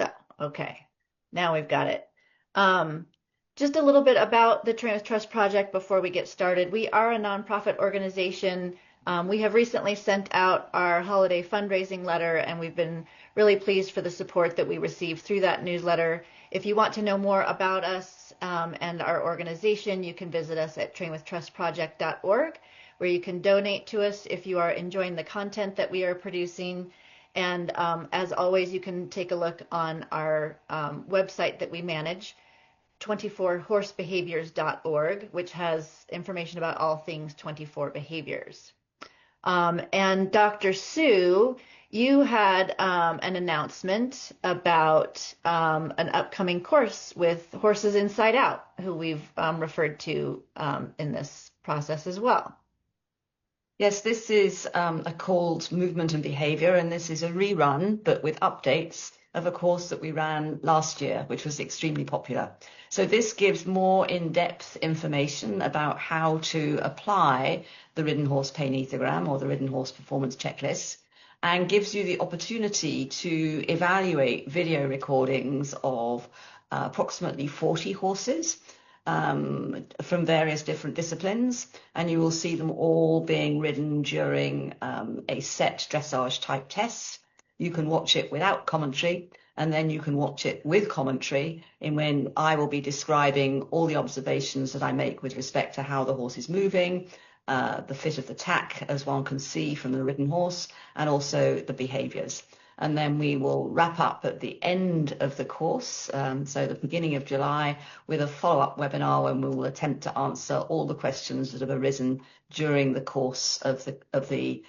So, okay, now we've got it. Um, just a little bit about the Train with Trust project before we get started. We are a nonprofit organization. We have recently sent out our holiday fundraising letter, and we've been really pleased for the support that we received through that newsletter. If you want to know more about us and our organization, you can visit us at trainwithtrustproject.org, where you can donate to us if you are enjoying the content that we are producing. And as always, you can take a look on our website that we manage, 24horsebehaviors.org, which has information about all things 24 behaviors. And Dr. Sue, you had an announcement about an upcoming course with Horses Inside Out, who we've referred to in this process as well. Yes, this is called Movement and Behavior, and this is a rerun, but with updates of a course that we ran last year, which was extremely popular. So this gives more in-depth information about how to apply the Ridden Horse Pain Ethogram or the Ridden Horse Performance Checklist, and gives you the opportunity to evaluate video recordings of approximately 40 horses from various different disciplines, and you will see them all being ridden during a set dressage type test. You can watch it without commentary, and then you can watch it with commentary in when I will be describing all the observations that I make with respect to how the horse is moving, the fit of the tack, as one can see from the ridden horse, and also the behaviors. And then we will wrap up at the end of the course, so the beginning of July, with a follow-up webinar when we will attempt to answer all the questions that have arisen during the course of the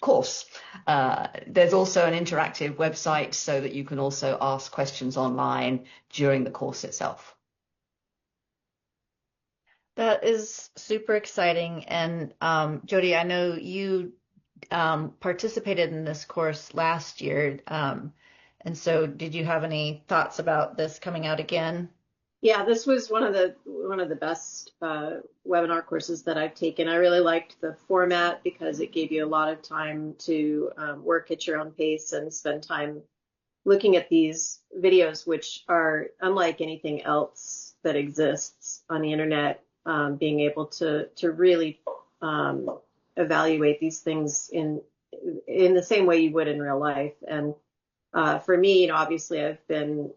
course. There's also an interactive website so that you can also ask questions online during the course itself. That is super exciting. And Jody, I know you participated in this course last year. And so did you have any thoughts about this coming out again? Yeah, this was one of the best webinar courses that I've taken. I really liked the format because it gave you a lot of time to work at your own pace and spend time looking at these videos, which are unlike anything else that exists on the internet. Being able to really evaluate these things in the same way you would in real life. And for me, obviously I've been,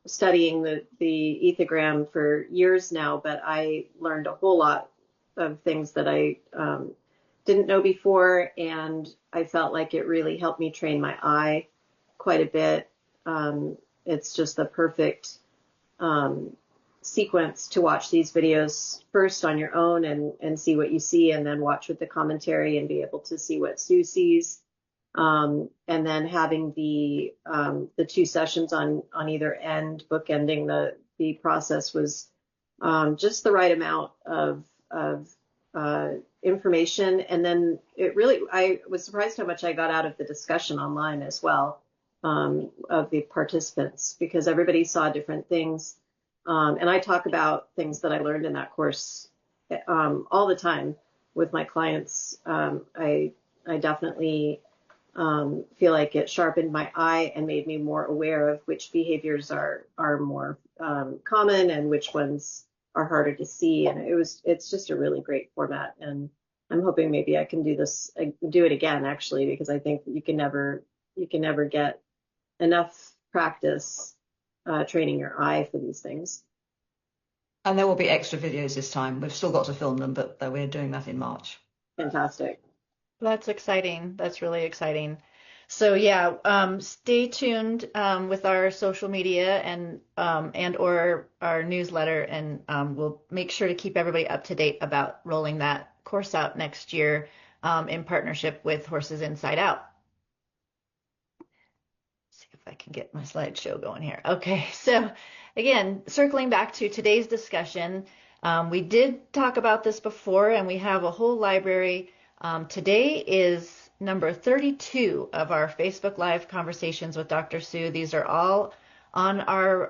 studying the ethogram for years now, but I learned a whole lot of things that I didn't know before, and I felt like it really helped me train my eye quite a bit. It's just the perfect sequence to watch these videos first on your own and see what you see, and then watch with the commentary and be able to see what Sue sees. And then having the 2 sessions on either end, bookending the process, was just the right amount of information. And then I was surprised how much I got out of the discussion online as well, of the participants, because everybody saw different things. And I talk about things that I learned in that course all the time with my clients. I definitely feel like it sharpened my eye and made me more aware of which behaviors are more common and which ones are harder to see. And it's just a really great format. And I'm hoping maybe I can do it again, actually, because I think you can never get enough practice training your eye for these things. And there will be extra videos this time. We've still got to film them, but we're doing that in March. Fantastic. That's exciting. That's really exciting. So yeah, stay tuned with our social media and or our newsletter, and we'll make sure to keep everybody up to date about rolling that course out next year in partnership with Horses Inside Out. See if I can get my slideshow going here. Okay, so again, circling back to today's discussion, we did talk about this before, and we have a whole library. Today is number 32 of our Facebook Live conversations with Dr. Sue. These are all on our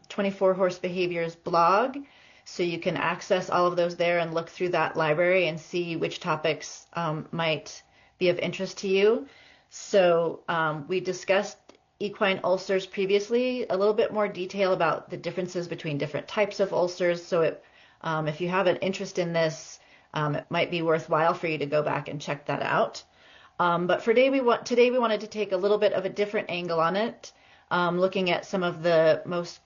24 Horse Behaviors blog, so you can access all of those there and look through that library and see which topics might be of interest to you. So we discussed equine ulcers previously, a little bit more detail about the differences between different types of ulcers. So if you have an interest in this, it might be worthwhile for you to go back and check that out. But for today we wanted to take a little bit of a different angle on it, looking at some of the most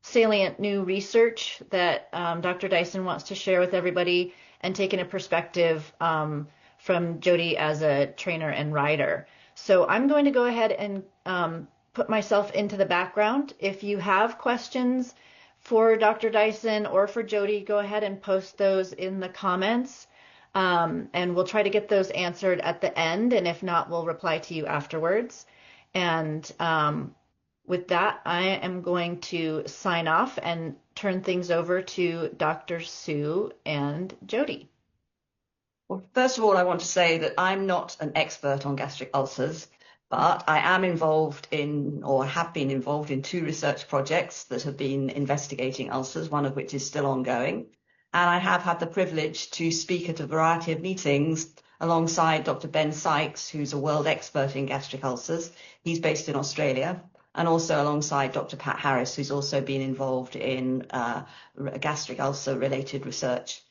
salient new research that Dr. Dyson wants to share with everybody, and taking a perspective from Jody as a trainer and rider. So I'm going to go ahead and put myself into the background. If you have questions for Dr. Dyson or for Jody, go ahead and post those in the comments. And we'll try to get those answered at the end, and if not, we'll reply to you afterwards. And with that, I am going to sign off and turn things over to Dr. Sue and Jody. Well, first of all, I want to say that I'm not an expert on gastric ulcers, but I am involved in, or have been involved in, 2 research projects that have been investigating ulcers, one of which is still ongoing. And I have had the privilege to speak at a variety of meetings alongside Dr. Ben Sykes, who's a world expert in gastric ulcers. He's based in Australia. And also alongside Dr. Pat Harris, who's also been involved in gastric ulcer related research.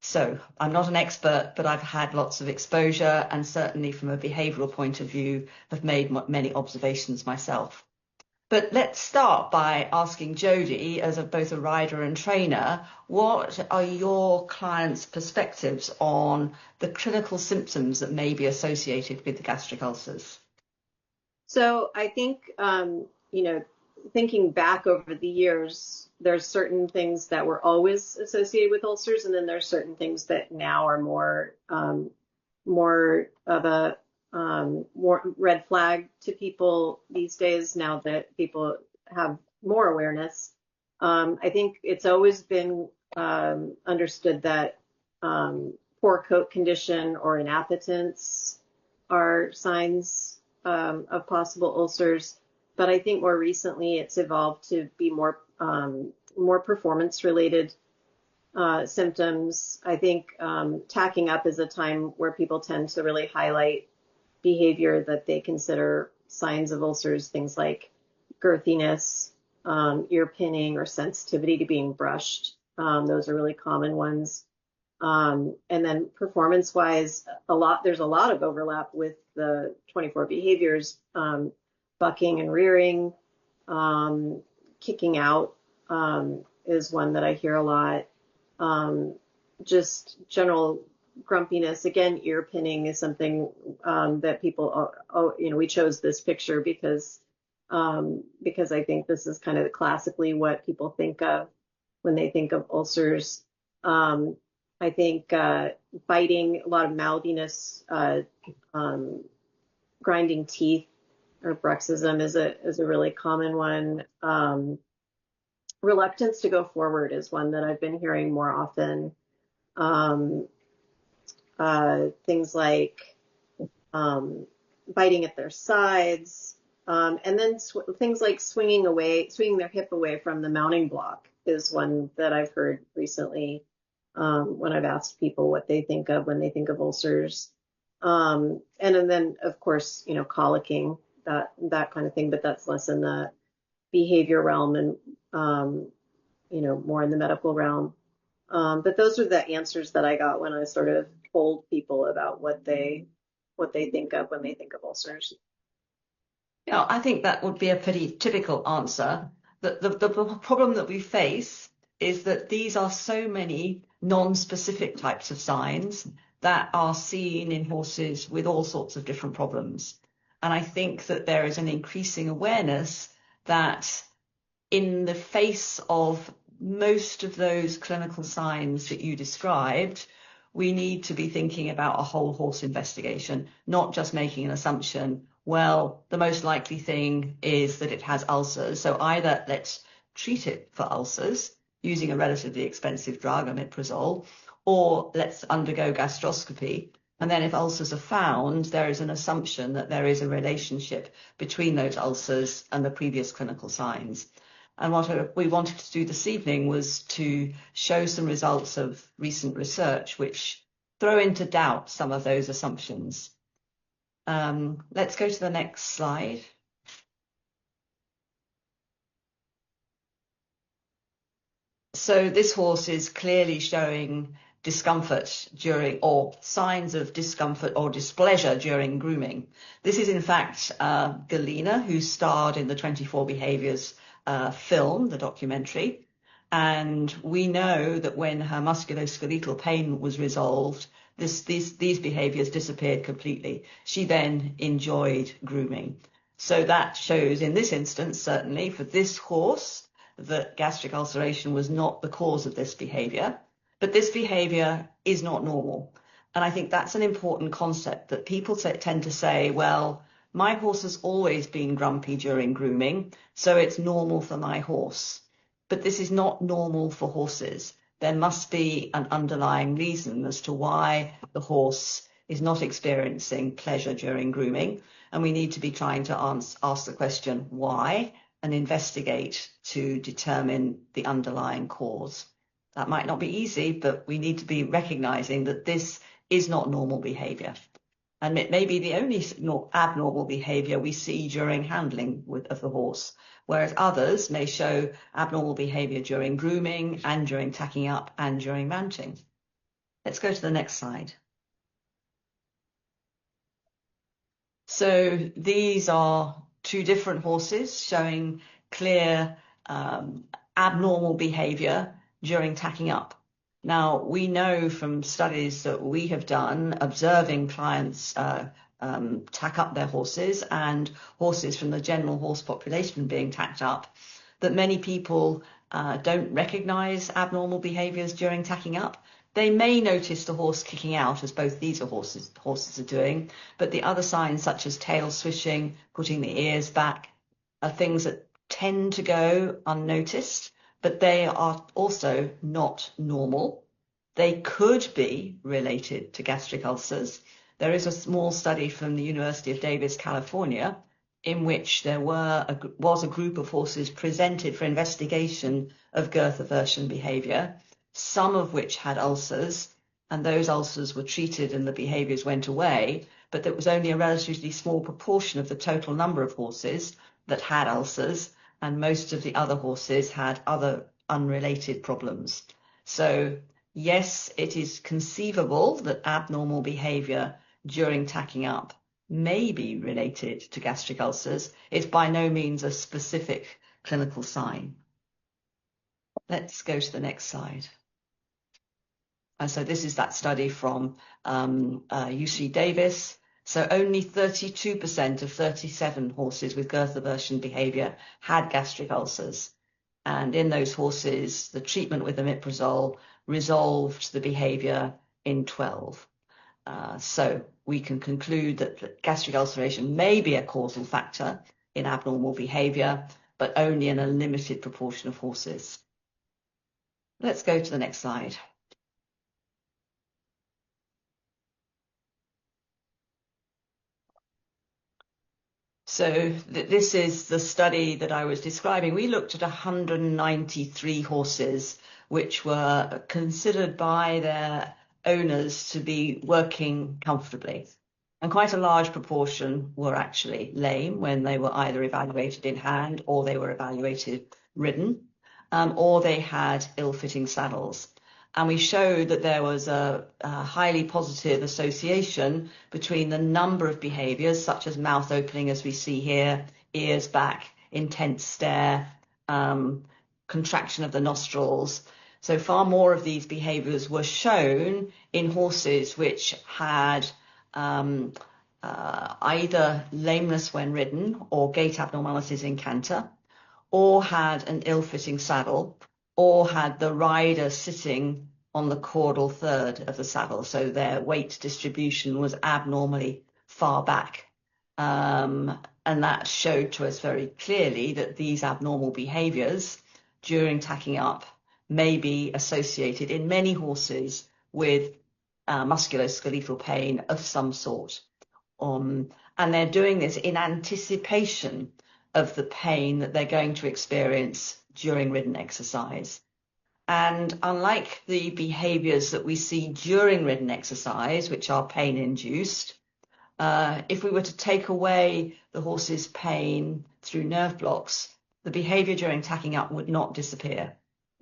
So I'm not an expert, but I've had lots of exposure, and certainly from a behavioural point of view, have made many observations myself. But let's start by asking Jody, as both a rider and trainer, what are your clients' perspectives on the clinical symptoms that may be associated with the gastric ulcers? So I think, thinking back over the years, there's certain things that were always associated with ulcers, and then there's certain things that now are more of a more red flag to people these days, now that people have more awareness. I think it's always been understood that poor coat condition or inappetence are signs of possible ulcers. But I think more recently it's evolved to be more performance related symptoms. I think tacking up is a time where people tend to really highlight behavior that they consider signs of ulcers, things like girthiness, ear pinning, or sensitivity to being brushed. Those are really common ones. And then performance-wise, there's a lot of overlap with the 24 behaviors. Bucking and rearing, kicking out is one that I hear a lot. Just general grumpiness. Again, ear pinning is something that people, we chose this picture because I think this is kind of classically what people think of when they think of ulcers. I think biting, a lot of mouthiness, grinding teeth, or bruxism is a really common one. Reluctance to go forward is one that I've been hearing more often. Things like biting at their sides, and then things like swinging their hip away from the mounting block is one that I've heard recently when I've asked people what they think of when they think of ulcers. And then, of course, colicking, that kind of thing, but that's less in the behavior realm and, more in the medical realm. But those are the answers that I got when I sort of told people about what they think of when they think of ulcers. Yeah, I think that would be a pretty typical answer. The problem that we face is that these are so many non-specific types of signs that are seen in horses with all sorts of different problems. And I think that there is an increasing awareness that in the face of most of those clinical signs that you described, we need to be thinking about a whole horse investigation, not just making an assumption, well, the most likely thing is that it has ulcers. So either let's treat it for ulcers using a relatively expensive drug, omeprazole, or let's undergo gastroscopy. And then if ulcers are found, there is an assumption that there is a relationship between those ulcers and the previous clinical signs. And what we wanted to do this evening was to show some results of recent research which throw into doubt some of those assumptions. Let's go to the next slide. So this horse is clearly showing discomfort during, or signs of discomfort or displeasure during grooming. This is in fact Galena, who starred in the 24 Behaviors film, the documentary. And we know that when her musculoskeletal pain was resolved, these behaviors disappeared completely. She then enjoyed grooming. So that shows in this instance, certainly for this horse, that gastric ulceration was not the cause of this behavior, but this behavior is not normal. And I think that's an important concept, that people tend to say, well, my horse has always been grumpy during grooming, so it's normal for my horse. But this is not normal for horses. There must be an underlying reason as to why the horse is not experiencing pleasure during grooming. And we need to be trying to ask the question, why, and investigate to determine the underlying cause. That might not be easy, but we need to be recognizing that this is not normal behavior. And it may be the only abnormal behavior we see during handling of the horse, whereas others may show abnormal behavior during grooming and during tacking up and during mounting. Let's go to the next slide. So these are two different horses showing clear abnormal behavior during tacking up. Now, we know from studies that we have done observing clients tack up their horses and horses from the general horse population being tacked up, that many people don't recognize abnormal behaviors during tacking up. They may notice the horse kicking out, as both these are horses are doing, but the other signs, such as tail swishing, putting the ears back, are things that tend to go unnoticed, but they are also not normal. They could be related to gastric ulcers. There is a small study from the University of Davis, California, in which there was a group of horses presented for investigation of girth aversion behavior, some of which had ulcers, and those ulcers were treated and the behaviors went away, but there was only a relatively small proportion of the total number of horses that had ulcers, and most of the other horses had other unrelated problems. So yes, it is conceivable that abnormal behavior during tacking up may be related to gastric ulcers. It's by no means a specific clinical sign. Let's go to the next slide. And so this is that study from UC Davis. So only 32% of 37 horses with girth aversion behavior had gastric ulcers. And in those horses, the treatment with omeprazole resolved the behavior in 12. So we can conclude that gastric ulceration may be a causal factor in abnormal behavior, but only in a limited proportion of horses. Let's go to the next slide. So this is the study that I was describing. We looked at 193 horses, which were considered by their owners to be working comfortably. And quite a large proportion were actually lame when they were either evaluated in hand or they were evaluated ridden, or they had ill-fitting saddles. And we showed that there was a highly positive association between the number of behaviors, such as mouth opening, as we see here, ears back, intense stare, contraction of the nostrils. So far more of these behaviors were shown in horses which had either lameness when ridden or gait abnormalities in canter, or had an ill-fitting saddle, or had the rider sitting on the caudal third of the saddle, so their weight distribution was abnormally far back. And that showed to us very clearly that these abnormal behaviors during tacking up may be associated in many horses with musculoskeletal pain of some sort. And they're doing this in anticipation of the pain that they're going to experience during ridden exercise. And unlike the behaviors that we see during ridden exercise, which are pain-induced, if we were to take away the horse's pain through nerve blocks, the behavior during tacking up would not disappear.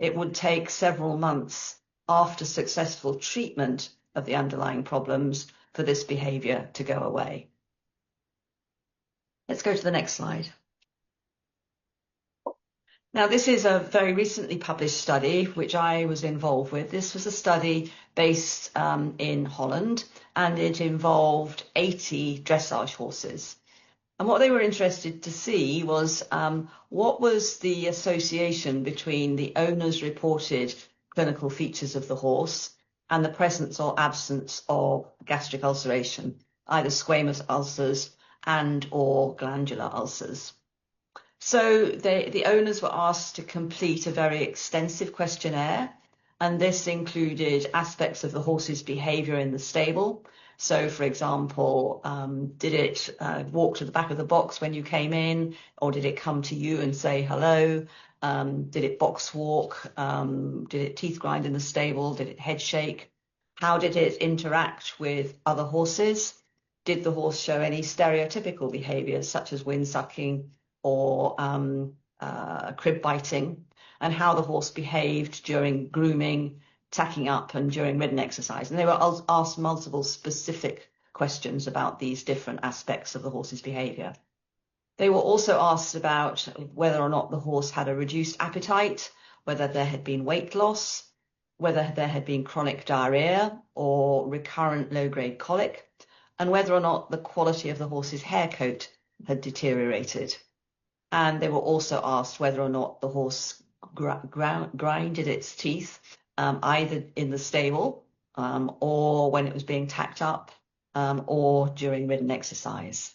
it would take several months after successful treatment of the underlying problems for this behavior to go away. Let's go to the next slide. Now, this is a very recently published study which I was involved with. This was a study based in Holland, and it involved 80 dressage horses. And what they were interested to see was what was the association between the owner's reported clinical features of the horse and the presence or absence of gastric ulceration, either squamous ulcers and or glandular ulcers. So the owners were asked to complete a very extensive questionnaire, and this included aspects of the horse's behavior in the stable. So, for example, did it walk to the back of the box when you came in, or did it come to you and say hello? Did it box walk? Did it teeth grind in the stable? Did it head shake? How did it interact with other horses? Did the horse show any stereotypical behaviors such as wind sucking or crib biting? And how the horse behaved during grooming, tacking up, and during ridden exercise. And they were asked multiple specific questions about these different aspects of the horse's behavior. They were also asked about whether or not the horse had a reduced appetite, whether there had been weight loss, whether there had been chronic diarrhea or recurrent low-grade colic, and whether or not the quality of the horse's hair coat had deteriorated. And they were also asked whether or not the horse grinded its teeth, either in the stable or when it was being tacked up or during ridden exercise.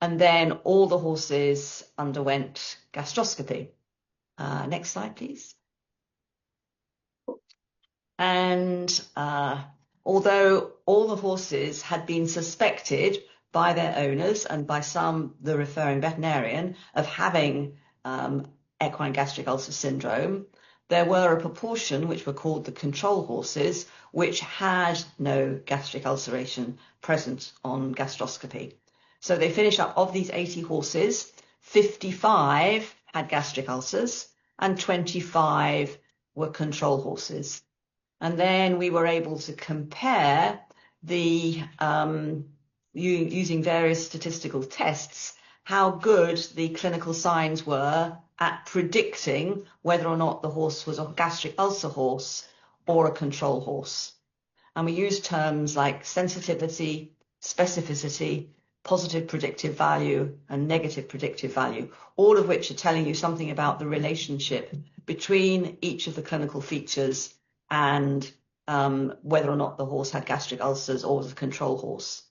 And then all the horses underwent gastroscopy. Next slide, please. And although all the horses had been suspected by their owners and by some, the referring veterinarian, of having equine gastric ulcer syndrome, there were a proportion, which were called the control horses, which had no gastric ulceration present on gastroscopy. So they finish up, of these 80 horses, 55 had gastric ulcers and 25 were control horses. And then we were able to compare the, using various statistical tests, how good the clinical signs were at predicting whether or not the horse was a gastric ulcer horse or a control horse. And we used terms like sensitivity, specificity, positive predictive value, and negative predictive value, all of which are telling you something about the relationship between each of the clinical features and whether or not the horse had gastric ulcers or was a control horse.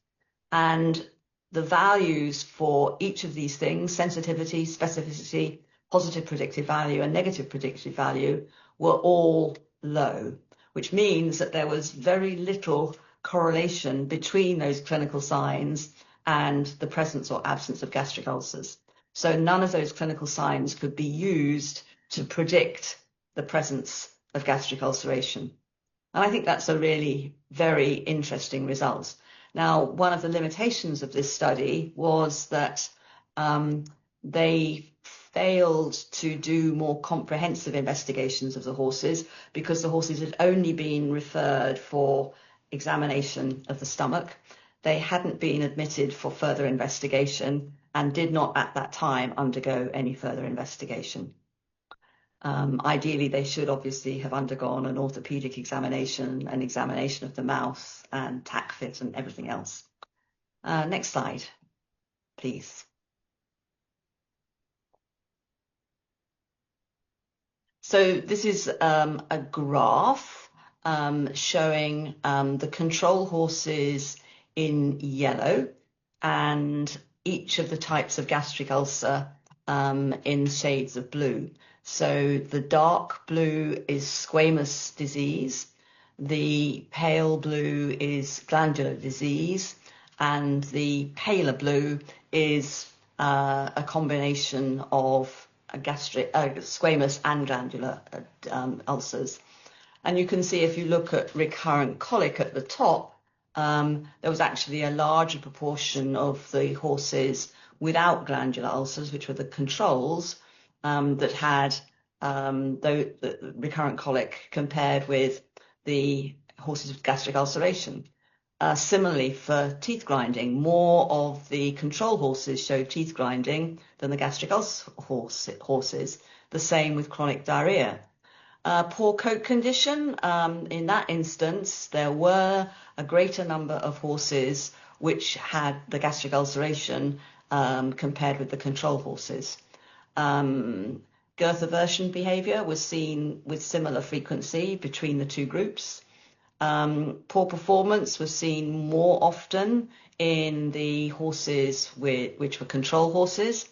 And the values for each of these things, sensitivity, specificity, positive predictive value, and negative predictive value, were all low, which means that there was very little correlation between those clinical signs and the presence or absence of gastric ulcers. So none of those clinical signs could be used to predict the presence of gastric ulceration. And I think that's a really very interesting result. Now, one of the limitations of this study was that they failed to do more comprehensive investigations of the horses because the horses had only been referred for examination of the stomach. They hadn't been admitted for further investigation and did not at that time undergo any further investigation. Ideally, they should obviously have undergone an orthopedic examination, an examination of the mouth and tack fit and everything else. Next slide, please. So this is a graph showing the control horses in yellow and each of the types of gastric ulcer in shades of blue. So the dark blue is squamous disease, the pale blue is glandular disease, and the paler blue is a combination of squamous and glandular ulcers. And you can see if you look at recurrent colic at the top, there was actually a larger proportion of the horses without glandular ulcers, which were the controls, that had the recurrent colic compared with the horses with gastric ulceration. Similarly, for teeth grinding, more of the control horses showed teeth grinding than the gastric ulcer horses. The same with chronic diarrhea. Poor coat condition, in that instance, there were a greater number of horses which had the gastric ulceration compared with the control horses. Girth aversion behavior was seen with similar frequency between the two groups. Poor performance was seen more often in the horses which were control horses.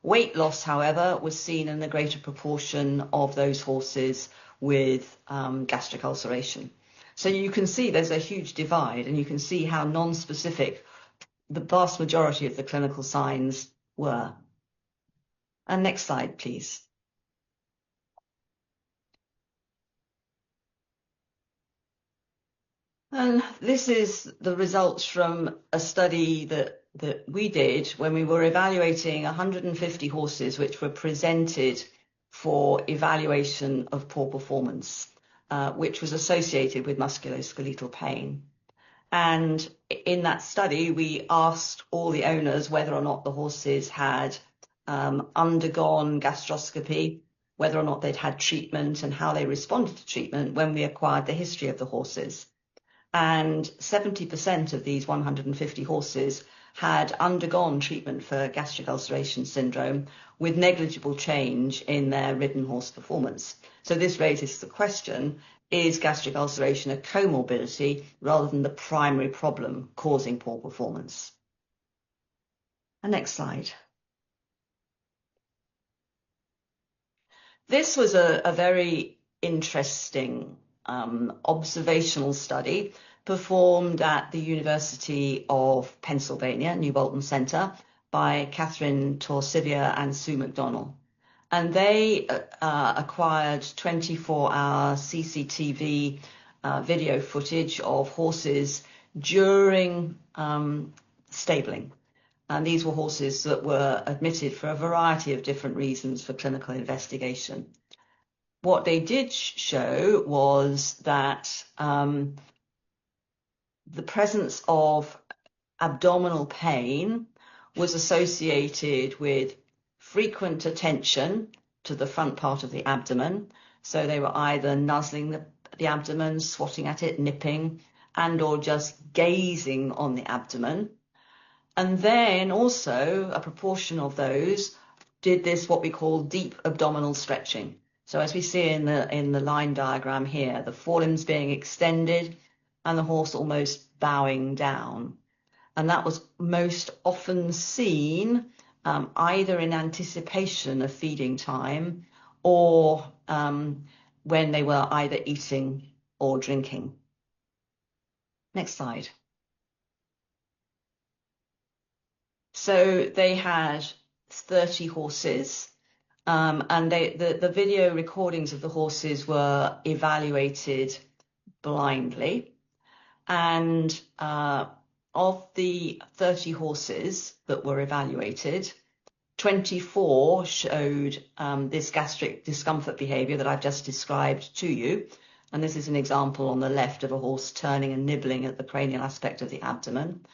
Weight loss, however, was seen in a greater proportion of those horses with gastric ulceration. So you can see there's a huge divide, and you can see how non-specific the vast majority of the clinical signs were. And next slide, please. And this is the results from a study that we did when we were evaluating 150 horses which were presented for evaluation of poor performance, which was associated with musculoskeletal pain. And in that study, we asked all the owners whether or not the horses had undergone gastroscopy, whether or not they'd had treatment, and how they responded to treatment when we acquired the history of the horses. And 70% of these 150 horses had undergone treatment for gastric ulceration syndrome with negligible change in their ridden horse performance. So this raises the question, is gastric ulceration a comorbidity rather than the primary problem causing poor performance? And next slide. This was a very interesting observational study performed at the University of Pennsylvania, New Bolton Center, by Catherine Torsivia and Sue McDonnell. And they acquired 24-hour CCTV video footage of horses during stabling. And these were horses that were admitted for a variety of different reasons for clinical investigation. What they did show was that the presence of abdominal pain was associated with frequent attention to the front part of the abdomen. So they were either nuzzling the abdomen, swatting at it, nipping, and or just gazing on the abdomen. And then also a proportion of those did this, what we call deep abdominal stretching. So as we see in the line diagram here, the forelimbs being extended and the horse almost bowing down. And that was most often seen either in anticipation of feeding time or when they were either eating or drinking. Next slide. So they had 30 horses, and the video recordings of the horses were evaluated blindly. And of the 30 horses that were evaluated, 24 showed this gastric discomfort behavior that I've just described to you. And this is an example on the left of a horse turning and nibbling at the cranial aspect of the abdomen.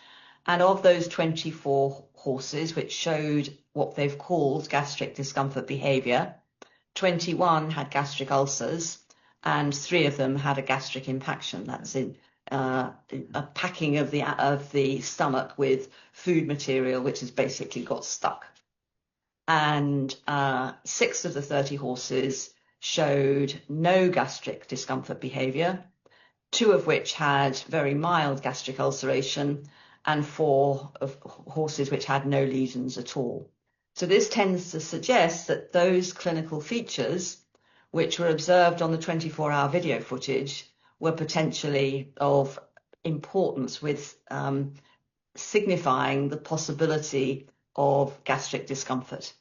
And of those 24 horses which showed what they've called gastric discomfort behavior, 21 had gastric ulcers and 3 of them had a gastric impaction. That's in a packing of the stomach with food material which has basically got stuck. And 6 of the 30 horses showed no gastric discomfort behavior, 2 of which had very mild gastric ulceration, and 4 of horses which had no lesions at all. So this tends to suggest that those clinical features which were observed on the 24-hour video footage were potentially of importance with signifying the possibility of gastric discomfort.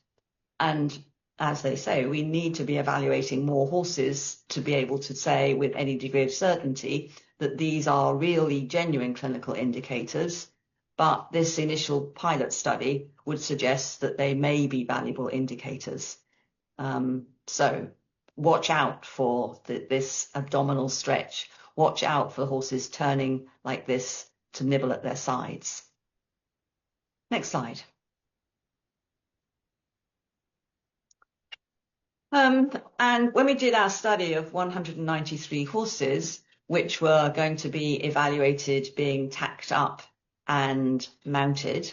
And as they say, we need to be evaluating more horses to be able to say with any degree of certainty that these are really genuine clinical indicators, but this initial pilot study would suggest that they may be valuable indicators. So watch out for this abdominal stretch. Watch out for the horses turning like this to nibble at their sides. Next slide. And when we did our study of 193 horses, which were going to be evaluated being tacked up and mounted,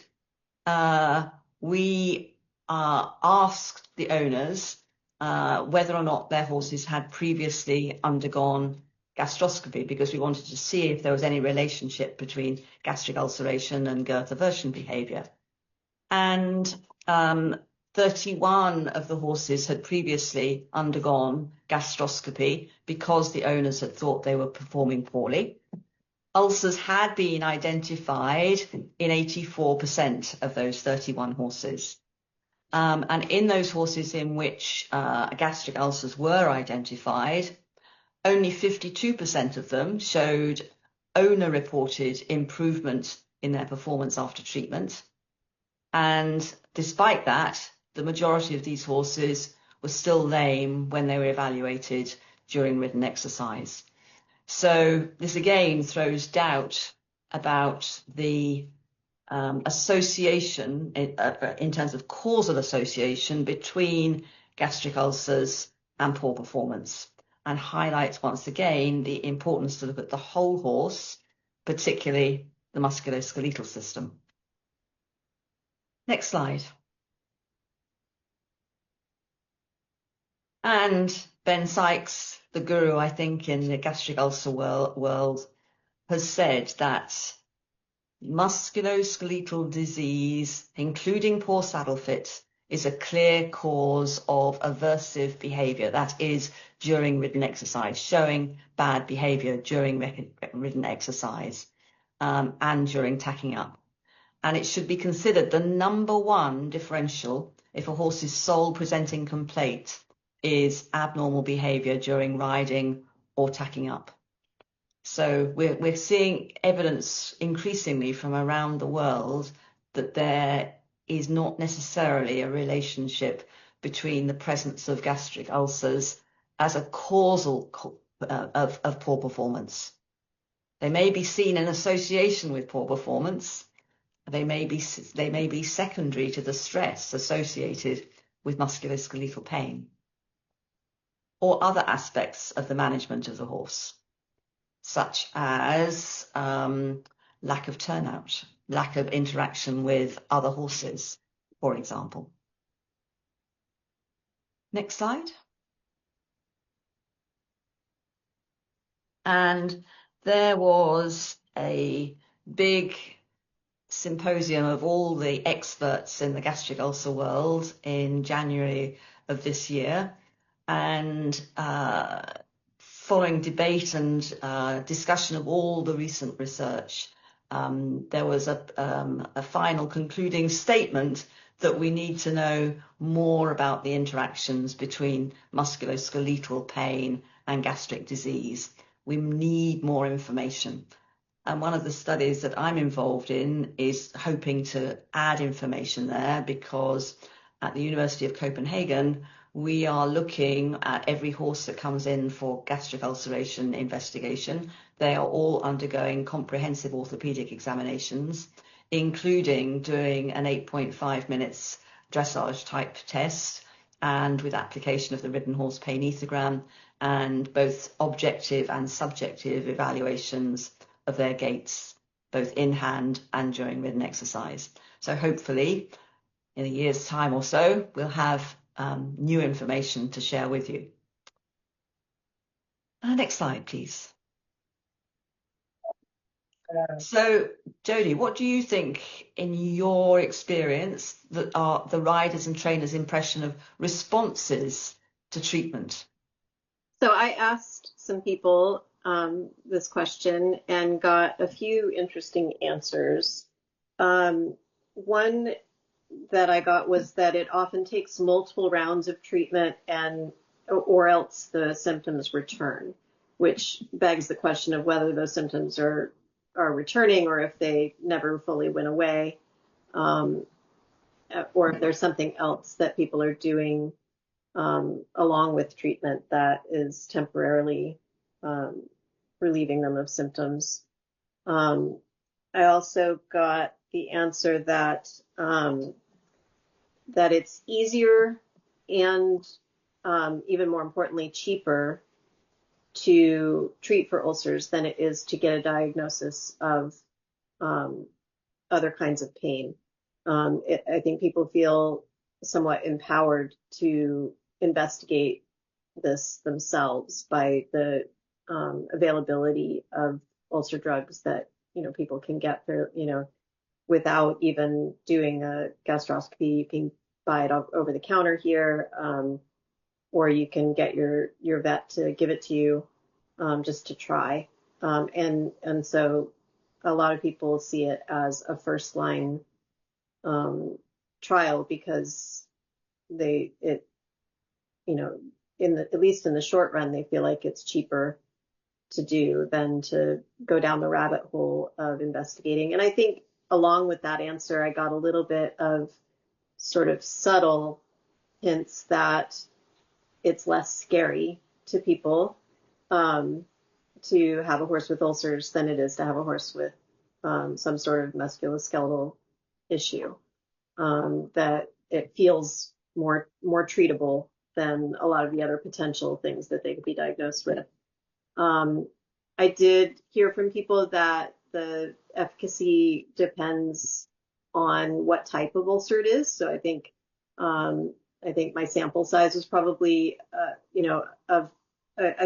we asked the owners whether or not their horses had previously undergone gastroscopy, because we wanted to see if there was any relationship between gastric ulceration and girth aversion behavior. And 31 of the horses had previously undergone gastroscopy because the owners had thought they were performing poorly. Ulcers had been identified in 84% of those 31 horses. And in those horses in which gastric ulcers were identified, only 52% of them showed owner-reported improvement in their performance after treatment. And despite that, the majority of these horses were still lame when they were evaluated during ridden exercise. So this again throws doubt about the association in terms of causal association between gastric ulcers and poor performance, and highlights once again the importance to look at the whole horse, particularly the musculoskeletal system. Next slide. And Ben Sykes, the guru, I think, in the gastric ulcer world, has said that musculoskeletal disease, including poor saddle fit, is a clear cause of aversive behavior. That is, during ridden exercise, showing bad behavior during ridden exercise and during tacking up. And it should be considered the number one differential if a horse's sole presenting complaint is abnormal behavior during riding or tacking up. So we're seeing evidence increasingly from around the world that there is not necessarily a relationship between the presence of gastric ulcers as a causal of poor performance. They may be seen in association with poor performance. They may be secondary to the stress associated with musculoskeletal pain or other aspects of the management of the horse, such as lack of turnout, lack of interaction with other horses, for example. Next slide. And there was a big symposium of all the experts in the gastric ulcer world in January of this year, and following debate and discussion of all the recent research, there was a final concluding statement that we need to know more about the interactions between musculoskeletal pain and gastric disease. We need more information. And one of the studies that I'm involved in is hoping to add information there, because at the University of Copenhagen, we are looking at every horse that comes in for gastric ulceration investigation. They are all undergoing comprehensive orthopedic examinations, including doing an 8.5 minutes dressage type test, and with application of the Ridden Horse Pain Ethogram, and both objective and subjective evaluations of their gaits, both in hand and during ridden exercise. So hopefully in a year's time or so, we'll have new information to share with you. Next slide, please. So, Jody, what do you think, in your experience, that are the riders' and trainers' impression of responses to treatment? So I asked some people this question and got a few interesting answers. One that I got was that it often takes multiple rounds of treatment or else the symptoms return, which begs the question of whether those symptoms are returning or if they never fully went away, or if there's something else that people are doing along with treatment that is temporarily relieving them of symptoms. I also got the answer that that it's easier and even more importantly, cheaper to treat for ulcers than it is to get a diagnosis of other kinds of pain. I think people feel somewhat empowered to investigate this themselves by the availability of ulcer drugs that people can get for without even doing a gastroscopy. You can buy it over the counter here, or you can get your vet to give it to you just to try. And so a lot of people see it as a first line trial because at least in the short run, they feel like it's cheaper to do than to go down the rabbit hole of investigating. And I think along with that answer, I got a little bit of sort of subtle hints that it's less scary to people to have a horse with ulcers than it is to have a horse with some sort of musculoskeletal issue. That it feels more treatable than a lot of the other potential things that they could be diagnosed with. I did hear from people that the efficacy depends on what type of ulcer it is. So I think my sample size was probably, I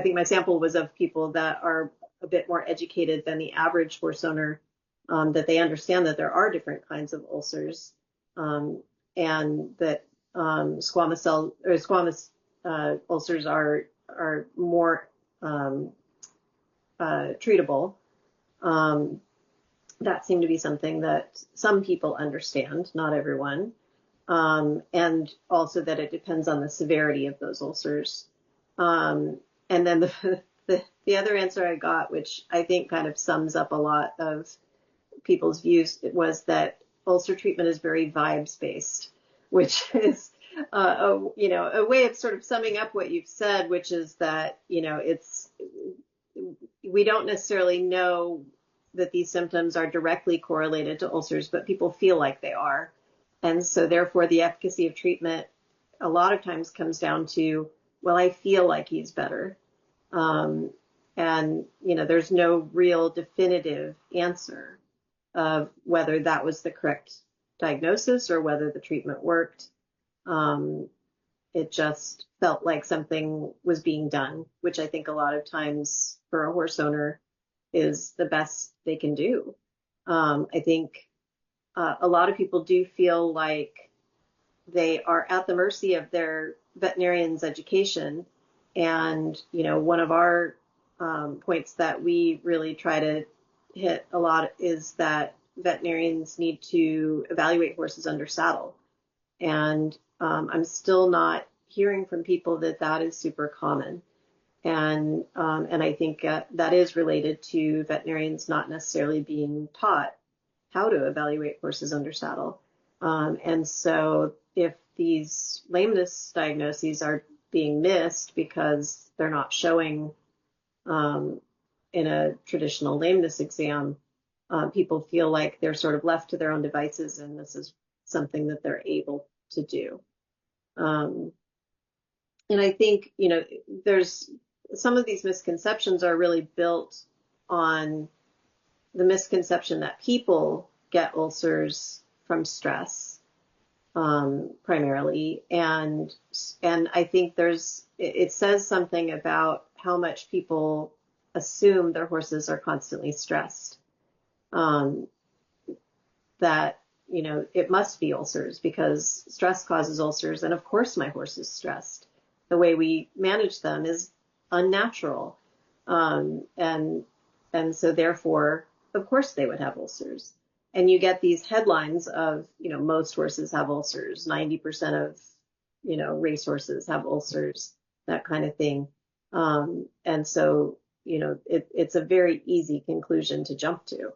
think my sample was of people that are a bit more educated than the average horse owner, that they understand that there are different kinds of ulcers, and that squamous ulcers are more treatable. That seemed to be something that some people understand, not everyone. And also that it depends on the severity of those ulcers. And then the other answer I got, which I think kind of sums up a lot of people's views, was that ulcer treatment is very vibes based, which is a way of sort of summing up what you've said, which is that we don't necessarily know that these symptoms are directly correlated to ulcers, but people feel like they are. And so therefore the efficacy of treatment a lot of times comes down to, well, I feel like he's better. And there's no real definitive answer of whether that was the correct diagnosis or whether the treatment worked. It just felt like something was being done, which I think a lot of times for a horse owner is the best they can do. I think a lot of people do feel like they are at the mercy of their veterinarian's education. And, one of our points that we really try to hit a lot is that veterinarians need to evaluate horses under saddle. And I'm still not hearing from people that is super common. And I think that is related to veterinarians not necessarily being taught how to evaluate horses under saddle. And so if these lameness diagnoses are being missed because they're not showing in a traditional lameness exam, people feel like they're sort of left to their own devices, and this is something that they're able to do. And I think, there's some of these misconceptions are really built on the misconception that people get ulcers from stress, primarily. And I think it says something about how much people assume their horses are constantly stressed. That, it must be ulcers because stress causes ulcers. And of course my horse is stressed. The way we manage them is unnatural. And so therefore, of course they would have ulcers. And you get these headlines of, most horses have ulcers, 90% of, racehorses have ulcers, that kind of thing. And so, it's a very easy conclusion to jump to.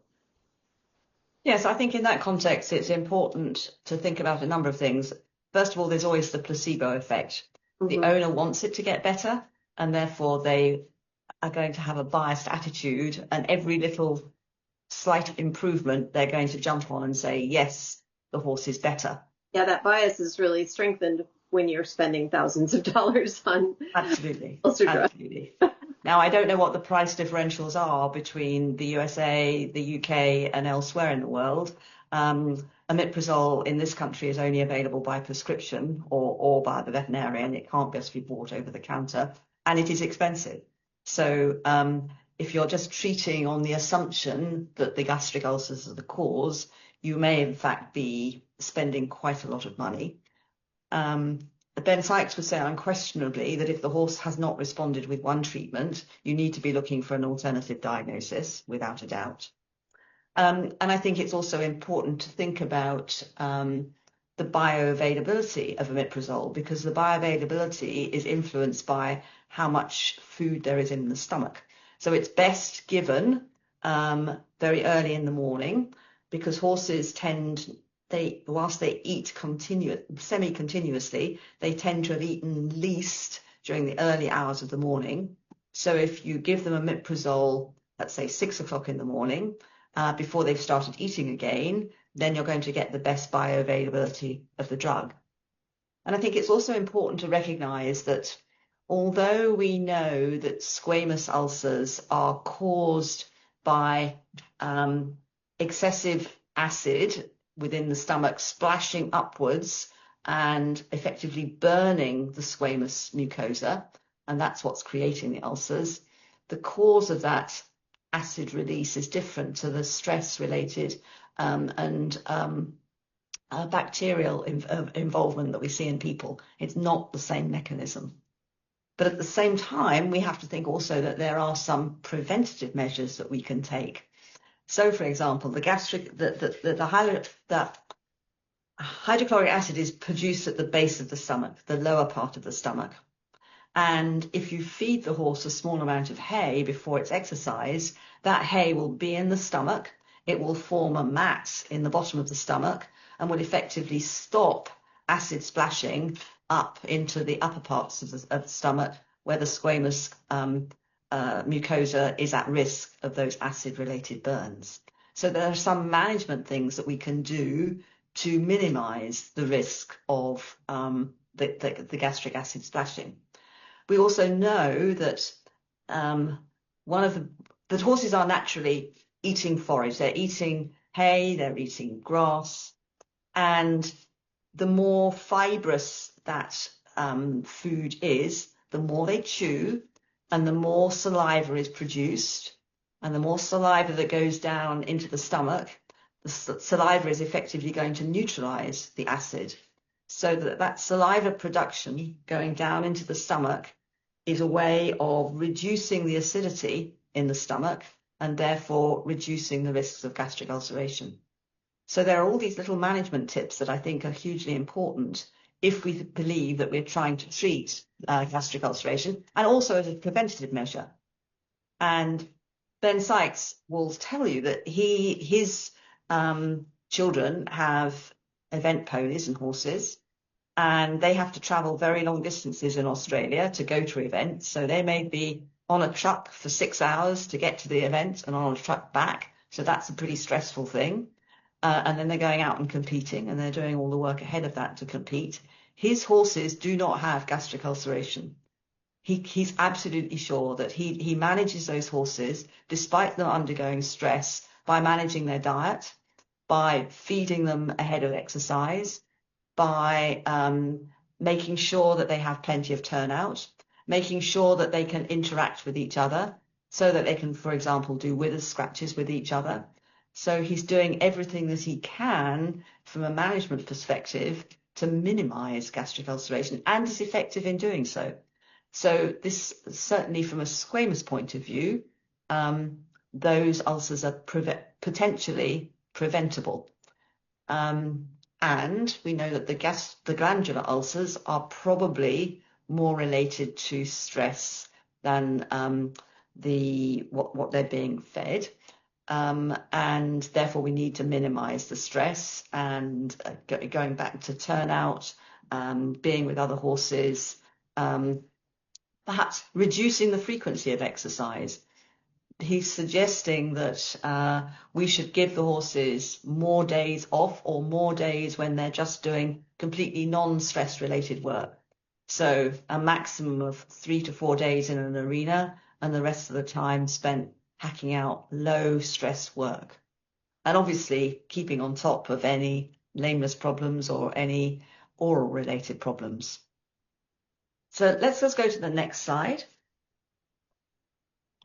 Yes, I think in that context, it's important to think about a number of things. First of all, there's always the placebo effect, The owner wants it to get better, and therefore they are going to have a biased attitude, and every little slight improvement they're going to jump on and say, yes, the horse is better. Yeah, that bias is really strengthened when you're spending thousands of dollars on ulcer drugs. Absolutely. Now, I don't know what the price differentials are between the USA, the UK, and elsewhere in the world. Omeprazole in this country is only available by prescription or by the veterinarian. It can't just be bought over the counter, and it is expensive. So if you're just treating on the assumption that the gastric ulcers are the cause, you may in fact be spending quite a lot of money. Ben Sykes would say unquestionably that if the horse has not responded with one treatment, you need to be looking for an alternative diagnosis, without a doubt. And I think it's also important to think about the bioavailability of omeprazole, because the bioavailability is influenced by how much food there is in the stomach. So it's best given very early in the morning, because horses whilst they eat semi-continuously, they tend to have eaten least during the early hours of the morning. So if you give them omeprazole at, say, 6 o'clock in the morning, before they've started eating again, then you're going to get the best bioavailability of the drug. And I think it's also important to recognise that although we know that squamous ulcers are caused by excessive acid within the stomach splashing upwards and effectively burning the squamous mucosa, and that's what's creating the ulcers, the cause of that acid release is different to the stress-related and bacterial involvement that we see in people. It's not the same mechanism. But at the same time, we have to think also that there are some preventative measures that we can take. So, for example, the hydrochloric acid is produced at the base of the stomach, the lower part of the stomach. And if you feed the horse a small amount of hay before its exercise, that hay will be in the stomach. It will form a mat in the bottom of the stomach and will effectively stop acid splashing up into the upper parts of the stomach, where the squamous mucosa is at risk of those acid-related burns. So there are some management things that we can do to minimize the risk of the gastric acid splashing. We also know that that horses are naturally eating forage. They're eating hay, they're eating grass, and the more fibrous that food is, the more they chew, and the more saliva is produced, and the more saliva that goes down into the stomach, the saliva is effectively going to neutralize the acid, so that saliva production going down into the stomach is a way of reducing the acidity in the stomach and therefore reducing the risks of gastric ulceration. So there are all these little management tips that I think are hugely important if we believe that we're trying to treat gastric ulceration, and also as a preventative measure. And Ben Sykes will tell you that his children have event ponies and horses, and they have to travel very long distances in Australia to go to events. So they may be on a truck for 6 hours to get to the event and on a truck back. So that's a pretty stressful thing. And then they're going out and competing, and they're doing all the work ahead of that to compete. His horses do not have gastric ulceration. He's absolutely sure that he manages those horses, despite them undergoing stress, by managing their diet, by feeding them ahead of exercise, by making sure that they have plenty of turnout, making sure that they can interact with each other, so that they can, for example, do wither scratches with each other. So he's doing everything that he can from a management perspective to minimize gastric ulceration, and is effective in doing so. So this, certainly from a squamous point of view, those ulcers are potentially preventable. And we know that the glandular ulcers are probably more related to stress than what they're being fed. And therefore we need to minimize the stress, and going back to turnout, being with other horses, perhaps reducing the frequency of exercise. He's suggesting that we should give the horses more days off, or more days when they're just doing completely non-stress related work. So a maximum of 3 to 4 days in an arena, and the rest of the time spent hacking out low stress work. And obviously keeping on top of any lameness problems or any oral related problems. So let's just go to the next slide,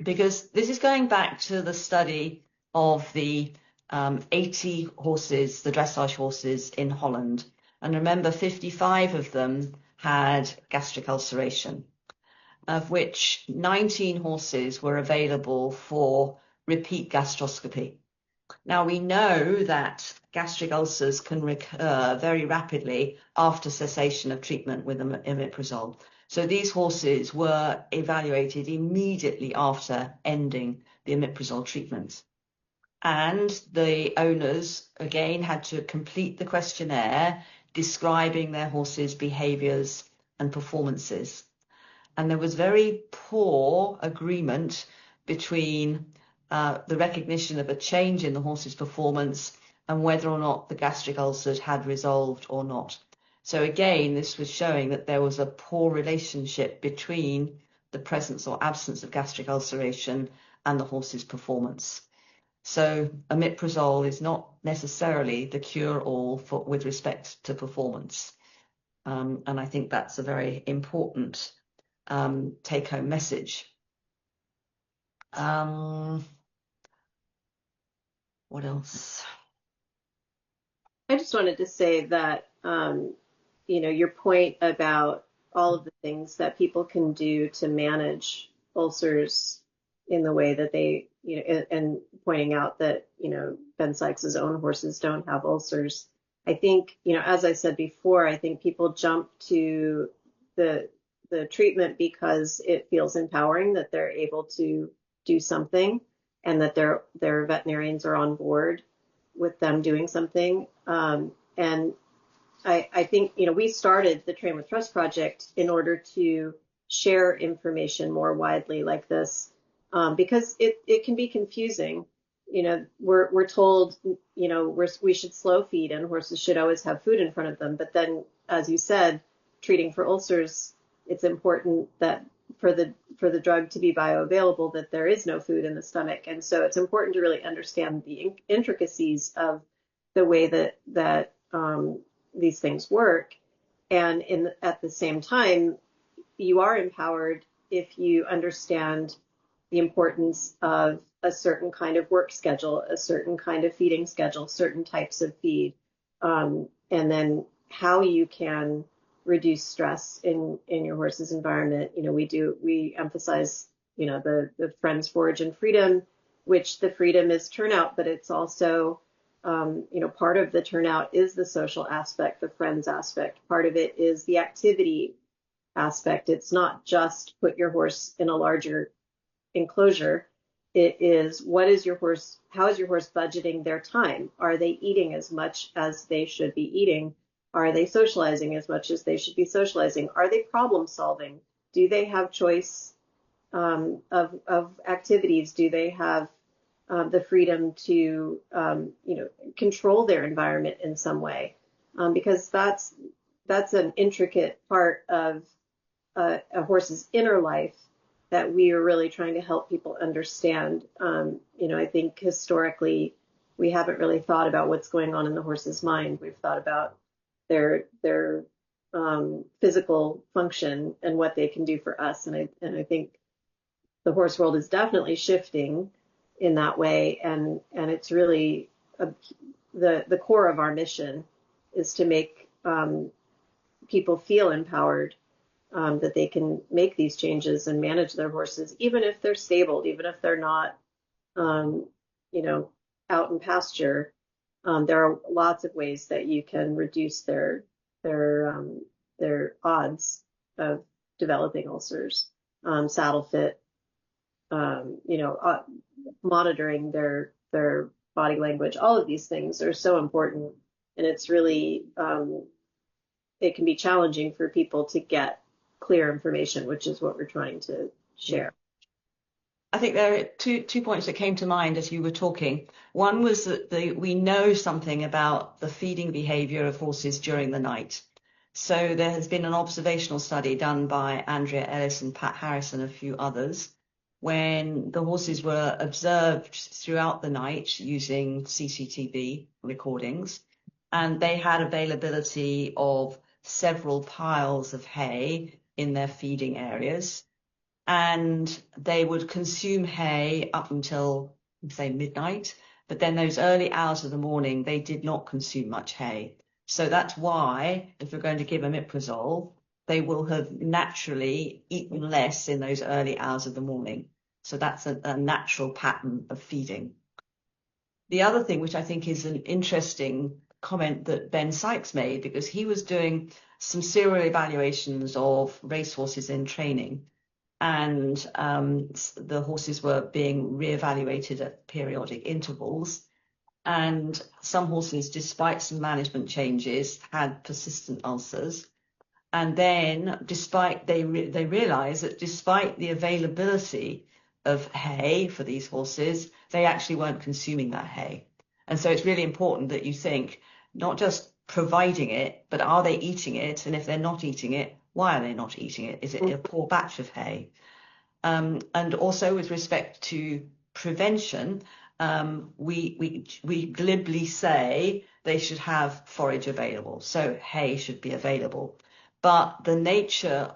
because this is going back to the study of the 80 horses, the dressage horses in Holland. And remember, 55 of them had gastric ulceration, of which 19 horses were available for repeat gastroscopy. Now, we know that gastric ulcers can recur very rapidly after cessation of treatment with omeprazole. So these horses were evaluated immediately after ending the omeprazole treatment. And the owners, again, had to complete the questionnaire describing their horses' behaviours and performances. And there was very poor agreement between the recognition of a change in the horse's performance and whether or not the gastric ulcers had resolved or not. So again, this was showing that there was a poor relationship between the presence or absence of gastric ulceration and the horse's performance. So omeprazole is not necessarily the cure-all with respect to performance. And I think that's a very important take-home message. What else? I just wanted to say that, your point about all of the things that people can do to manage ulcers in the way that they, and pointing out that, Ben Sykes's own horses don't have ulcers. I think, as I said before, I think people jump to the treatment because it feels empowering that they're able to do something, and that their veterinarians are on board with them doing something. And I think, we started the Train with Trust project in order to share information more widely like this, because it can be confusing. We're told, we should slow feed and horses should always have food in front of them. But then, as you said, treating for ulcers, it's important that for the drug to be bioavailable, that there is no food in the stomach. And so it's important to really understand the intricacies of the way that these things work. And at the same time, you are empowered if you understand the importance of a certain kind of work schedule, a certain kind of feeding schedule, certain types of feed, and then how you can reduce stress in your horse's environment. We emphasize, the Friends, Forage, and Freedom, which the freedom is turnout, but it's also, part of the turnout is the social aspect, the friends aspect. Part of it is the activity aspect. It's not just put your horse in a larger enclosure. It is, how is your horse budgeting their time? Are they eating as much as they should be eating? Are they socializing as much as they should be socializing? Are they problem solving? Do they have choice of activities? Do they have the freedom to control their environment in some way? Because that's an intricate part of a horse's inner life that we are really trying to help people understand. I think historically we haven't really thought about what's going on in the horse's mind. We've thought about their physical function and what they can do for us. And I think the horse world is definitely shifting in that way. And it's really the core of our mission is to make people feel empowered, that they can make these changes and manage their horses, even if they're stabled, even if they're not, out in pasture. There are lots of ways that you can reduce their odds of developing ulcers. Saddle fit, monitoring their body language. All of these things are so important, and it's really it can be challenging for people to get clear information, which is what we're trying to share. I think there are two points that came to mind as you were talking. One was that we know something about the feeding behavior of horses during the night. So there has been an observational study done by Andrea Ellis and Pat Harris and a few others, when the horses were observed throughout the night using CCTV recordings, and they had availability of several piles of hay in their feeding areas. And they would consume hay up until, say, midnight. But then those early hours of the morning, they did not consume much hay. So that's why, if we're going to give omeprazole, they will have naturally eaten less in those early hours of the morning. So that's a natural pattern of feeding. The other thing, which I think is an interesting comment that Ben Sykes made, because he was doing some serial evaluations of racehorses in training, and the horses were being reevaluated at periodic intervals. And some horses, despite some management changes, had persistent ulcers. And then they realized that despite the availability of hay for these horses, they actually weren't consuming that hay. And so it's really important that you think not just providing it, but are they eating it? And if they're not eating it, why are they not eating it? Is it a poor batch of hay? And also with respect to prevention, we glibly say they should have forage available. So hay should be available. But the nature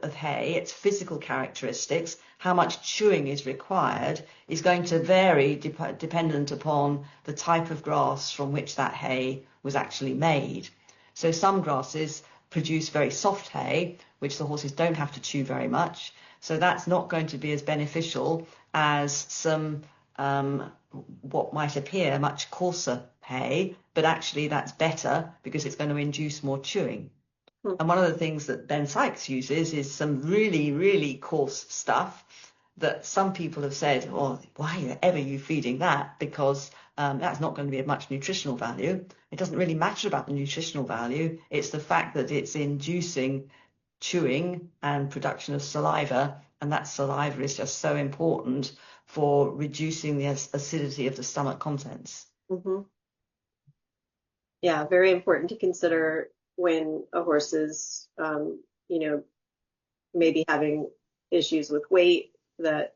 of hay, its physical characteristics, how much chewing is required, is going to vary dependent upon the type of grass from which that hay was actually made. So some grasses produce very soft hay, which the horses don't have to chew very much. So that's not going to be as beneficial as some what might appear much coarser hay, but actually that's better because it's going to induce more chewing. And one of the things that Ben Sykes uses is some really, really coarse stuff that some people have said, oh, why ever are you feeding that? Because that's not going to be of much nutritional value. It doesn't really matter about the nutritional value. It's the fact that it's inducing chewing and production of saliva, and that saliva is just so important for reducing the acidity of the stomach contents. Mm-hmm. Yeah, very important to consider when a horse is, maybe having issues with weight, that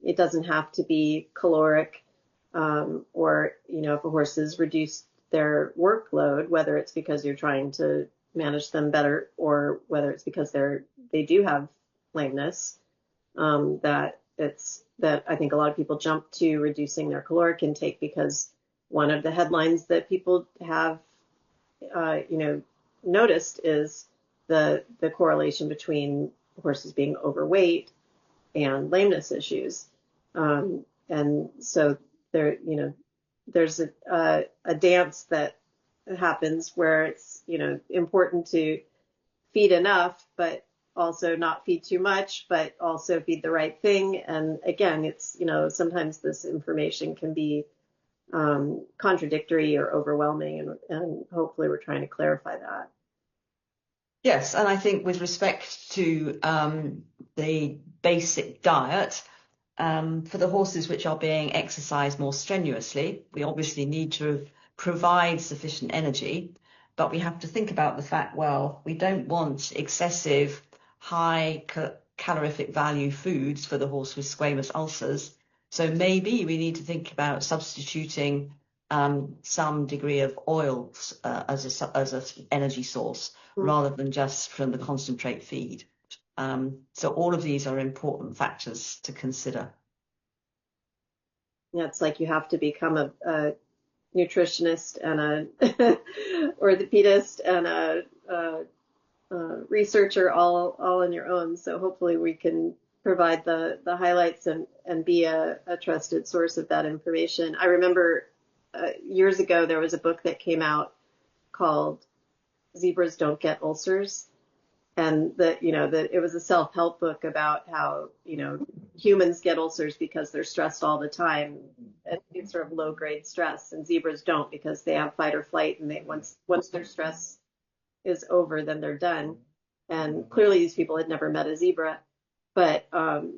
it doesn't have to be caloric, or, if a horse has reduced their workload, whether it's because you're trying to manage them better or whether it's because they do have lameness, that I think a lot of people jump to reducing their caloric intake because one of the headlines that people have, noticed is the correlation between horses being overweight and lameness issues. And so there's a dance that happens where it's, important to feed enough, but also not feed too much, but also feed the right thing. And again, it's, sometimes this information can be contradictory or overwhelming, and hopefully we're trying to clarify that. Yes, and I think with respect to the basic diet, for the horses which are being exercised more strenuously, we obviously need to provide sufficient energy, but we have to think about the fact, well, we don't want excessive high calorific value foods for the horse with squamous ulcers. So maybe we need to think about substituting some degree of oils as an energy source rather than just from the concentrate feed. So all of these are important factors to consider. Yeah, it's like you have to become a nutritionist and a orthopedist and a researcher all on your own. So hopefully we can provide the highlights and be a trusted source of that information. I remember years ago there was a book that came out called Zebras Don't Get Ulcers. And that it was a self-help book about how, humans get ulcers because they're stressed all the time. And it's sort of low-grade stress, and zebras don't because they have fight or flight, and once their stress is over, then they're done. And clearly these people had never met a zebra. But, the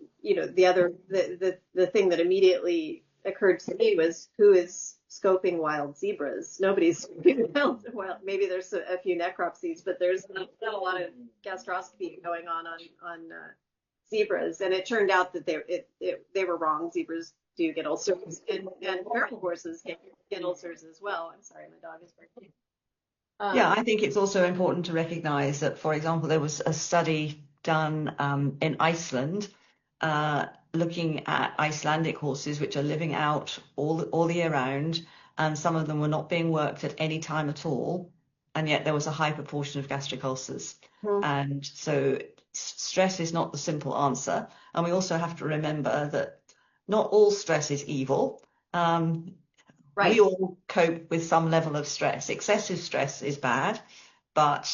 thing that immediately occurred to me was, who is scoping wild zebras? Nobody's scoping wild. Maybe there's a few necropsies, but there's not a lot of gastroscopy going on zebras. And it turned out that they were wrong. Zebras do get ulcers, and feral horses get ulcers as well. I'm sorry, my dog is barking. Yeah, I think it's also important to recognize that, for example, there was a study done in Iceland looking at Icelandic horses which are living out all the year round, and some of them were not being worked at any time at all, and yet there was a high proportion of gastric ulcers. And so stress is not the simple answer. And we also have to remember that not all stress is evil. Right. We all cope with some level of stress. Excessive stress is bad, but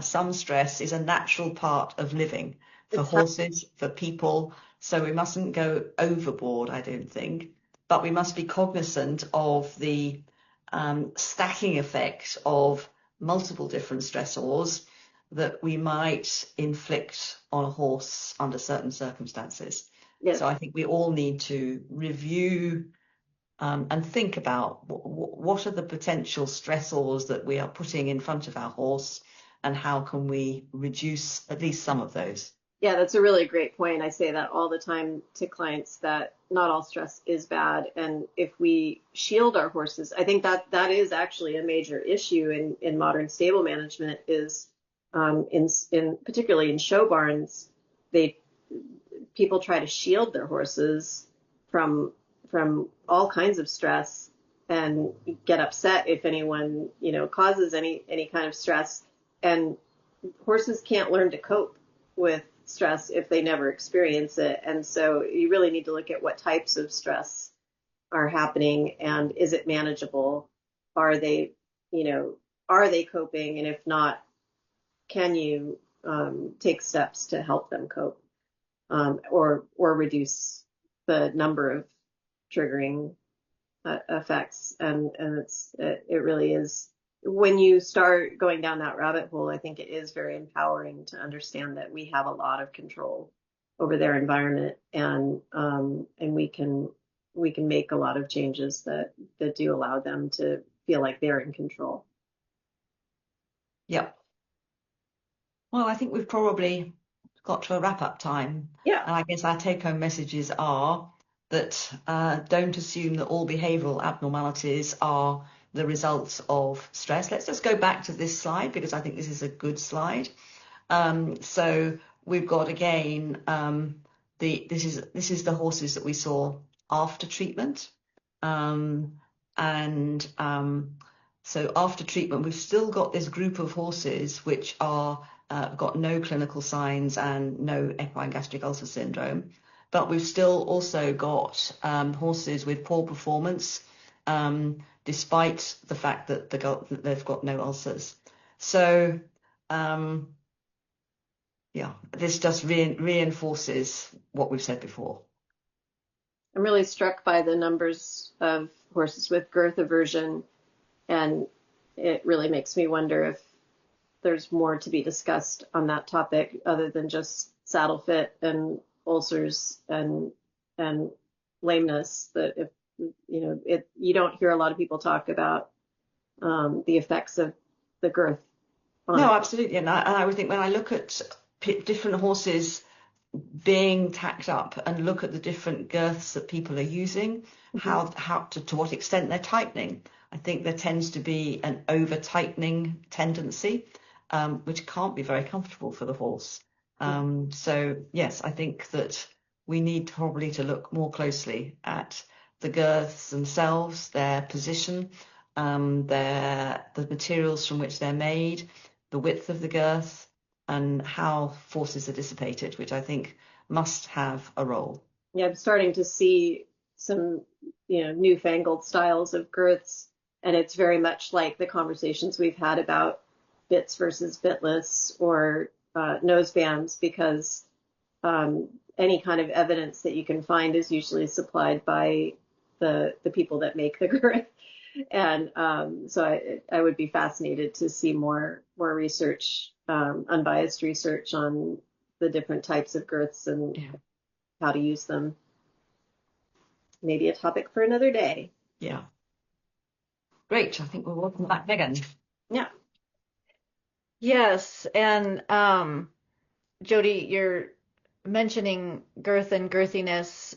some stress is a natural part of living for horses, for people. So we mustn't go overboard, I don't think. But we must be cognizant of the stacking effect of multiple different stressors that we might inflict on a horse under certain circumstances. Yes. So I think we all need to review and think about what are the potential stressors that we are putting in front of our horse, and how can we reduce at least some of those. Yeah, that's a really great point. I say that all the time to clients, that not all stress is bad. And if we shield our horses, I think that is actually a major issue in modern stable management, is in particularly in show barns, people try to shield their horses from all kinds of stress, and get upset if anyone, causes any kind of stress. And horses can't learn to cope with stress if they never experience it. And so you really need to look at what types of stress are happening, and is it manageable? Are they coping? And if not, can you take steps to help them cope, or reduce the number of triggering effects? And it really is, when you start going down that rabbit hole, I think it is very empowering to understand that we have a lot of control over their environment, and we can make a lot of changes that do allow them to feel like they're in control. Yep. Well, I think we've probably got to a wrap-up time. Yeah. And I guess our take-home messages are that don't assume that all behavioural abnormalities are the result of stress. Let's just go back to this slide, because I think this is a good slide. So we've got, again, this is the horses that we saw after treatment. So after treatment, we've still got this group of horses which are got no clinical signs and no equine gastric ulcer syndrome, but we've still also got horses with poor performance, despite the fact that they've got no ulcers. So this just reinforces what we've said before. I'm really struck by the numbers of horses with girth aversion, and it really makes me wonder if there's more to be discussed on that topic, other than just saddle fit and ulcers and lameness. That if you don't hear a lot of people talk about the effects of the girth on it. Absolutely. And I would think, when I look at different horses being tacked up and look at the different girths that people are using, how to what extent they're tightening, I think there tends to be an over tightening tendency, which can't be very comfortable for the horse. So yes, I think that we need probably to look more closely at the girths themselves, their position, the materials from which they're made, the width of the girth, and how forces are dissipated, which I think must have a role. Yeah, I'm starting to see some newfangled styles of girths, and it's very much like the conversations we've had about bits versus bitless, or nose bands, because any kind of evidence that you can find is usually supplied by the people that make the girth. And so I would be fascinated to see more research, unbiased research on the different types of girths and Yeah. how to use them. Maybe a topic for another day. Yeah. Great. I think we're welcome back, Megan. Yeah. Yes, and Jody, you're mentioning girth and girthiness.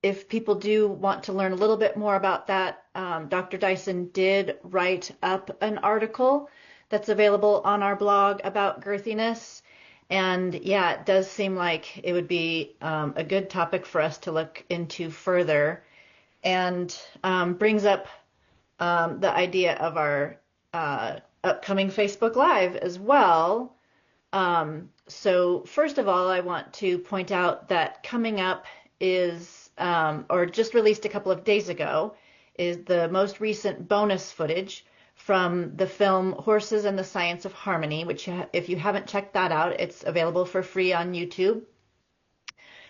If people do want to learn a little bit more about that, Dr. Dyson did write up an article that's available on our blog about girthiness. And yeah, it does seem like it would be a good topic for us to look into further, and brings up the idea of our upcoming Facebook Live as well. So first of all, I want to point out that coming up is, or just released a couple of days ago, is the most recent bonus footage from the film Horses and the Science of Harmony, which if you haven't checked that out, it's available for free on YouTube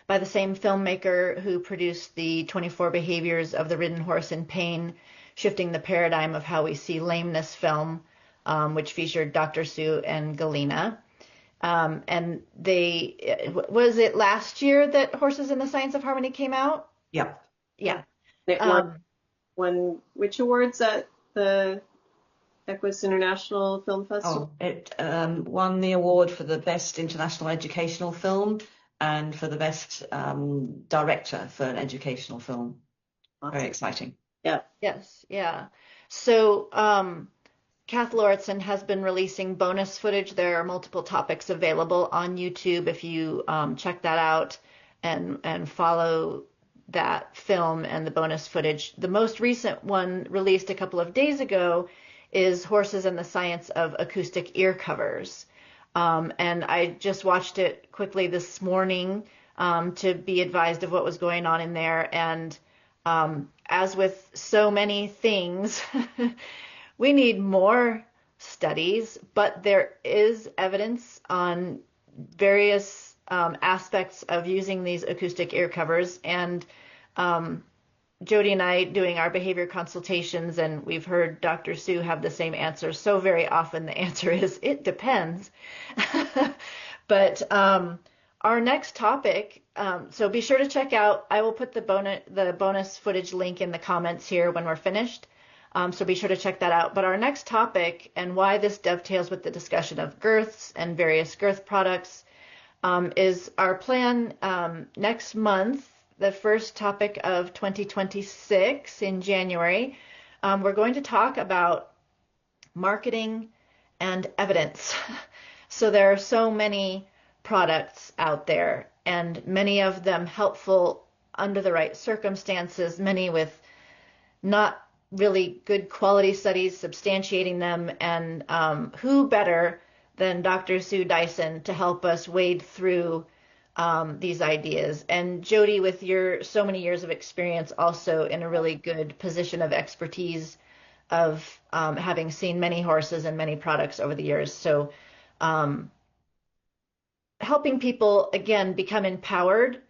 by the same filmmaker who produced the 24 Behaviors of the Ridden Horse in Pain, Shifting the Paradigm of How We See Lameness film, which featured Dr. Sue and Galena. And was it last year that Horses in the Science of Harmony came out? Yeah. Yeah. It won which awards at the EGUS International Film Festival? Oh, it won the award for the best international educational film and for the best director for an educational film. Awesome. Very exciting. Yeah. Yes. Yeah. So, Kath Lauritsen has been releasing bonus footage. There are multiple topics available on YouTube if you check that out and follow that film and the bonus footage. The most recent one released a couple of days ago is Horses and the Science of Acoustic Ear Covers. And I just watched it quickly this morning to be advised of what was going on in there. And as with so many things, we need more studies, but there is evidence on various aspects of using these acoustic ear covers. And Jody and I doing our behavior consultations, and we've heard Dr. Sue have the same answer. So very often the answer is, it depends. But our next topic, so be sure to check out, I will put the bonus footage link in the comments here when we're finished. So be sure to check that out. But our next topic, and why this dovetails with the discussion of girths and various girth products, is our plan next month, the first topic of 2026 in January. We're going to talk about marketing and evidence. So there are so many products out there, and many of them helpful under the right circumstances, many with not really good quality studies substantiating them. And who better than Dr. Sue Dyson to help us wade through these ideas. And Jody, with your so many years of experience, also in a really good position of expertise of having seen many horses and many products over the years. So helping people, again, become empowered.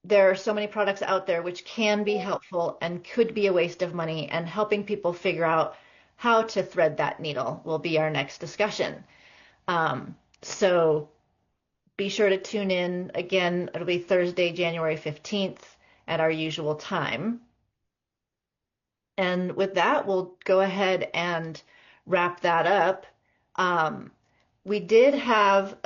There are so many products out there which can be helpful and could be a waste of money, and helping people figure out how to thread that needle will be our next discussion. So be sure to tune in again. It'll be Thursday, January 15th at our usual time. And with that, we'll go ahead and wrap that up. We did have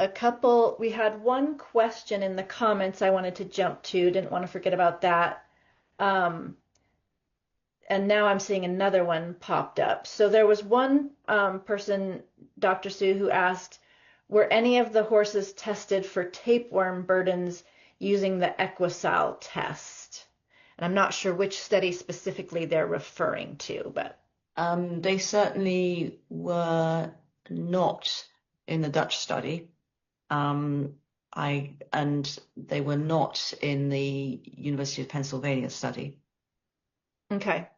we had one question in the comments I wanted to jump to, didn't want to forget about that. And now I'm seeing another one popped up. So there was one person, Dr. Sue, who asked, were any of the horses tested for tapeworm burdens using the Equisal test? And I'm not sure which study specifically they're referring to, but they certainly were not in the Dutch study. And they were not in the University of Pennsylvania study. Okay.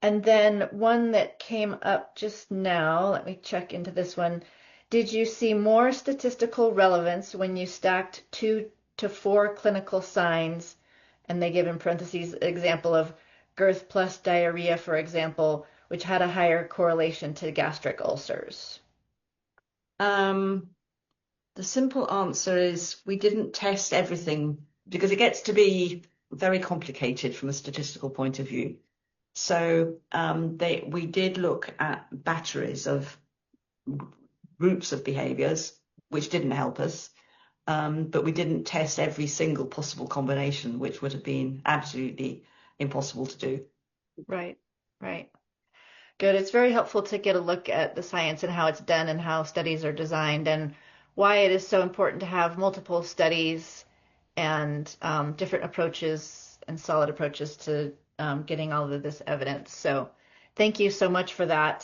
And then one that came up just now, let me check into this one. Did you see more statistical relevance when you stacked 2 to 4 clinical signs? And they give in parentheses example of girth plus diarrhea, for example, which had a higher correlation to gastric ulcers? The simple answer is we didn't test everything because it gets to be very complicated from a statistical point of view. So we did look at batteries of groups of behaviors, which didn't help us. But we didn't test every single possible combination, which would have been absolutely impossible to do. Right, right. Good. It's very helpful to get a look at the science and how it's done and how studies are designed and why it is so important to have multiple studies and different approaches and solid approaches to getting all of this evidence. So thank you so much for that.